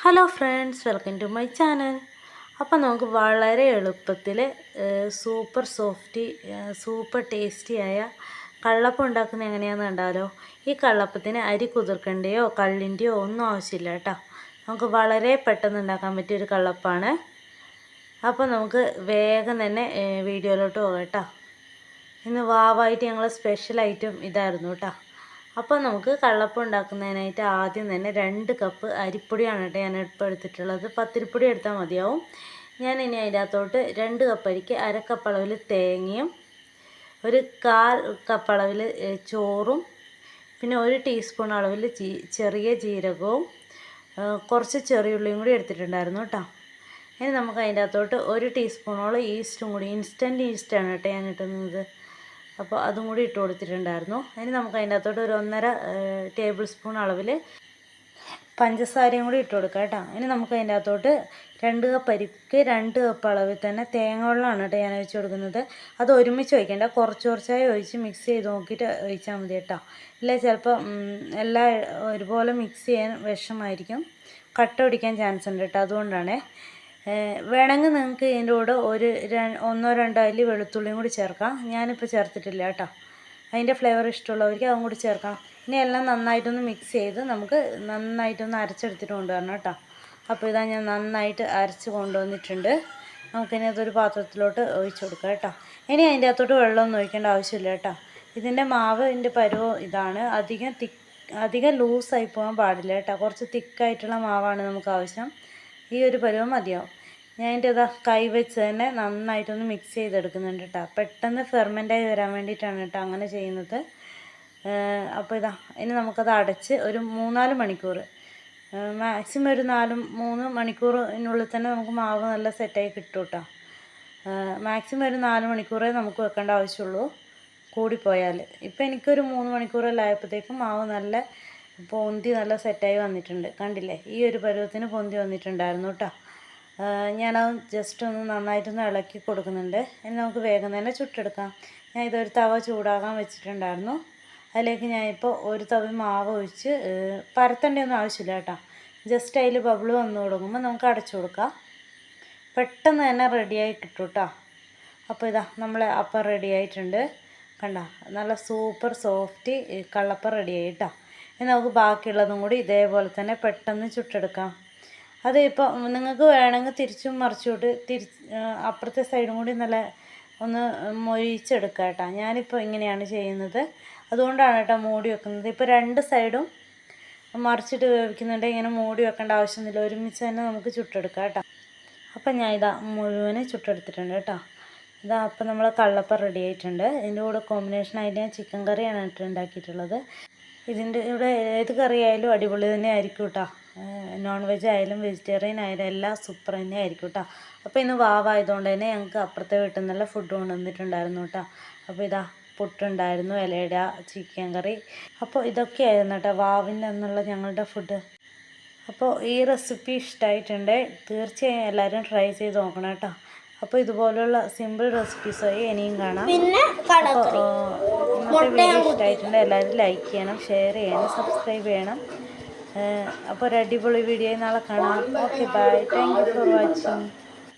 Hello friends, welcome to my channel. അപ്പോൾ നമുക്ക് വളരെ എളുപ്പത്തിൽ സൂപ്പർ സോഫ്റ്റി സൂപ്പർ ടേസ്റ്റിയായ കള്ളപ്പം ഉണ്ടാക്കുന്നത് എങ്ങനെയാണെന്ന് കണ്ടാലോ. ഈ കള്ളപ്പത്തിന് അരി കുതിർക്കേണ്ടയോ കള്ളിൻ്റെയോ ഒന്നും ആവശ്യമില്ല കേട്ടോ. നമുക്ക് വളരെ പെട്ടെന്ന് ഉണ്ടാക്കാൻ പറ്റിയൊരു കള്ളപ്പമാണ്. അപ്പോൾ നമുക്ക് വേഗം തന്നെ വീഡിയോയിലോട്ട് പോകാം കേട്ടോ. ഇന്ന് വാവായിട്ട് ഞങ്ങൾ സ്പെഷ്യൽ ഐറ്റം ഇതായിരുന്നു കേട്ടോ. അപ്പോൾ നമുക്ക് കള്ളപ്പം ഉണ്ടാക്കുന്നതിനായിട്ട് ആദ്യം തന്നെ 2 കപ്പ് അരിപ്പൊടിയാണ് കേട്ടോ ഞാൻ ഇപ്പോൾ എടുത്തിട്ടുള്ളത്. പത്തിരിപ്പൊടി എടുത്താൽ മതിയാവും. ഞാൻ ഇനി അതിനകത്തോട്ട് 2 കപ്പ് അരിക്ക് 1/2 കപ്പ് അളവിൽ തേങ്ങയും 1/4 കപ്പ് അളവിൽ ചോറും പിന്നെ 1 ടീസ്പൂൺ അളവിൽ ചെറിയ ജീരകവും കുറച്ച് ചെറിയുള്ളിയും കൂടി എടുത്തിട്ടുണ്ടായിരുന്നു കേട്ടോ. ഇനി നമുക്ക് അതിൻ്റെ അകത്തോട്ട് 1 ടീസ്പൂണോളം ഈസ്റ്റും കൂടി, ഇൻസ്റ്റൻറ്റ് ഈസ്റ്റാണ് കേട്ടോ ഞാൻ ഇട്ടുന്നത്. അപ്പോൾ അതും കൂടി ഇട്ട് കൊടുത്തിട്ടുണ്ടായിരുന്നു. ഇനി നമുക്ക് അതിൻ്റെ അകത്തോട്ട് 1.5 ടേബിൾ സ്പൂൺ അളവിൽ പഞ്ചസാരയും കൂടി ഇട്ട് കൊടുക്കാം കേട്ടോ. ഇനി നമുക്ക് അതിൻ്റെ അകത്തോട്ട് 2 കപ്പ് അരിക്ക് 2 കപ്പ് അളവിൽ തന്നെ തേങ്ങ വെള്ളമാണ് കേട്ടോ ഞാൻ ഒഴിച്ച് കൊടുക്കുന്നത്. അത് ഒരുമിച്ച് ഒഴിക്കേണ്ട, കുറച്ച് കുറച്ചായി ഒഴിച്ച് മിക്സ് ചെയ്ത് നോക്കിയിട്ട് ഒഴിച്ചാൽ മതി കേട്ടോ. ഇല്ലേ ചിലപ്പോൾ എല്ലാം ഒരുപോലെ മിക്സ് ചെയ്യാൻ വിഷമായിരിക്കും, കട്ട പിടിക്കാൻ ചാൻസ് ഉണ്ട് കേട്ടോ. അതുകൊണ്ടാണ്. വേണമെങ്കിൽ നിങ്ങൾക്ക് ഇതിൻ്റെ കൂടെ 1-2 അല്ലി വെളുത്തുള്ളിയും കൂടി ചേർക്കാം. ഞാനിപ്പോൾ ചേർത്തിട്ടില്ല കേട്ടോ. അതിൻ്റെ ഫ്ലേവർ ഇഷ്ടമുള്ളവർക്ക് അതും കൂടി ചേർക്കാം. ഇനി എല്ലാം നന്നായിട്ടൊന്ന് മിക്സ് ചെയ്ത് നമുക്ക് നന്നായിട്ടൊന്ന് അരച്ചെടുത്തിട്ട് കൊണ്ടുവരണം കേട്ടോ. അപ്പോൾ ഇതാ ഞാൻ നന്നായിട്ട് അരച്ച് കൊണ്ടുവന്നിട്ടുണ്ട്. നമുക്കിനി അതൊരു പാത്രത്തിലോട്ട് ഒഴിച്ച് കൊടുക്കാം കേട്ടോ. ഇനി അതിൻ്റെ അകത്തോട്ട് വെള്ളമൊന്നും ഒഴിക്കേണ്ട ആവശ്യമില്ല കേട്ടോ. ഇതിൻ്റെ മാവിൻ്റെ പരുവം ഇതാണ്. അധികം ലൂസായി പോകാൻ പാടില്ല കേട്ടോ. കുറച്ച് തിക്കായിട്ടുള്ള മാവാണ് നമുക്ക് ആവശ്യം. ഈ ഒരു പരുവം മതിയാവും. ഞാൻ ഇതിൻ്റെ കൈ വെച്ച് തന്നെ നന്നായിട്ടൊന്ന് മിക്സ് ചെയ്തെടുക്കുന്നുണ്ട് കേട്ടോ. പെട്ടെന്ന് ഫെർമെൻ്റായി വരാൻ വേണ്ടിയിട്ടാണ് കേട്ടോ അങ്ങനെ ചെയ്യുന്നത്. അപ്പോൾ ഇനി നമുക്കത് അടച്ച് ഒരു 3-4 മണിക്കൂർ, മാക്സിമം ഒരു 3 മണിക്കൂറിനുള്ളിൽ തന്നെ നമുക്ക് മാവ് നല്ല സെറ്റായി കിട്ടും കേട്ടോ. മാക്സിമം ഒരു 4 മണിക്കൂറേ നമുക്ക് വെക്കേണ്ട ആവശ്യമുള്ളൂ, കൂടിപ്പോയാൽ. ഇപ്പോൾ എനിക്കൊരു 3 മണിക്കൂറെല്ലാം ആയപ്പോഴത്തേക്കും മാവ് നല്ല പൊന്തി നല്ല സെറ്റായി വന്നിട്ടുണ്ട്. കണ്ടില്ലേ, ഈ ഒരു പരുവത്തിന് പൊന്തി വന്നിട്ടുണ്ടായിരുന്നു കേട്ടോ. ഞാനത് ജസ്റ്റ് ഒന്ന് നന്നായിട്ടൊന്ന് ഇളക്കി കൊടുക്കുന്നുണ്ട്. ഇനി നമുക്ക് വേഗം തന്നെ ചുട്ടെടുക്കാം. ഞാൻ ഇതൊരു തവ ചൂടാകാൻ വെച്ചിട്ടുണ്ടായിരുന്നു. അതിലേക്ക് ഞാനിപ്പോൾ ഒരു തവി മാവ് ഒഴിച്ച്, പരത്തേണ്ടൊന്നും ആവശ്യമില്ല കേട്ടോ. ജസ്റ്റ് അതിൽ ബബിൾ വന്ന് തുടങ്ങുമ്പോൾ നമുക്ക് അടച്ചു കൊടുക്കാം. പെട്ടെന്ന് തന്നെ റെഡിയായി കിട്ടും കേട്ടോ. അപ്പോൾ നമ്മൾ അപ്പം റെഡി ആയിട്ടുണ്ട്. കണ്ട, നല്ല സൂപ്പർ സോഫ്റ്റ് കള്ളപ്പം റെഡിയായി കേട്ടോ. ഇനി നമുക്ക് ബാക്കിയുള്ളതും കൂടി ഇതേപോലെ തന്നെ പെട്ടെന്ന് ചുട്ടെടുക്കാം. അത് ഇപ്പോൾ നിങ്ങൾക്ക് വേണമെങ്കിൽ തിരിച്ചും മറിച്ചോട്ട് അപ്പുറത്തെ സൈഡും കൂടി നല്ല ഒന്ന് മൊരിച്ചെടുക്കാം കേട്ടോ. ഞാനിപ്പോൾ ഇങ്ങനെയാണ് ചെയ്യുന്നത്, അതുകൊണ്ടാണ് കേട്ടോ മൂടി വെക്കുന്നത്. ഇപ്പോൾ 2 സൈഡും മറിച്ചിട്ട് വേവിക്കുന്നുണ്ട്. ഇങ്ങനെ മൂടി വെക്കേണ്ട ആവശ്യമൊന്നുമില്ല, ഒരുമിച്ച് തന്നെ നമുക്ക് ചുട്ടെടുക്കാം കേട്ടോ. അപ്പം ഞാൻ മുഴുവന് ചുട്ടെടുത്തിട്ടുണ്ട് കേട്ടോ. അപ്പം നമ്മൾ കള്ളപ്പം റെഡി ആയിട്ടുണ്ട്. ഇതിൻ്റെ കൂടെ കോമ്പിനേഷനായിട്ട് ഞാൻ ചിക്കൻ കറിയാണ് ഉണ്ടാക്കിയിട്ടുള്ളത്. ഇതിൻ്റെ ഇവിടെ ഏത് കറി ആയാലും അടിപൊളി തന്നെ ആയിരിക്കും കേട്ടോ. നോൺ വെജ് ആയാലും വെജിറ്റേറിയൻ ആയാലും എല്ലാം സൂപ്പർ തന്നെ ആയിരിക്കും കേട്ടോ. അപ്പോൾ ഇന്ന് വാവായതുകൊണ്ട് തന്നെ ഞങ്ങൾക്ക് അപ്പുറത്തെ വീട്ടിൽ നിന്നുള്ള ഫുഡ് കൊണ്ടുവന്നിട്ടുണ്ടായിരുന്നു കേട്ടോ. അപ്പോൾ പുട്ടുണ്ടായിരുന്നു, ഇലയിട, ചിക്കൻ കറി. അപ്പോൾ ഇതൊക്കെയായിരുന്നു കേട്ടോ വാവിൻ്റെ എന്നുള്ള ഞങ്ങളുടെ ഫുഡ്. അപ്പോൾ ഈ റെസിപ്പി ഇഷ്ടമായിട്ടുണ്ട്, തീർച്ചയായും എല്ലാവരും ട്രൈ ചെയ്ത് നോക്കണം കേട്ടോ. അപ്പോൾ ഇതുപോലുള്ള സിമ്പിൾ റെസിപ്പീസായി ഇനിയും കാണാം. അപ്പോൾ ഇന്നത്തെ വീഡിയോ ഇഷ്ടമായിട്ടുണ്ട്, എല്ലാവരും ലൈക്ക് ചെയ്യണം, ഷെയർ ചെയ്യണം, സബ്സ്ക്രൈബ് ചെയ്യണം. അപ്പോൾ ഒരു അടിപൊളി വീഡിയോ നാളെ കാണാം. Okay, bye. Thank you for watching.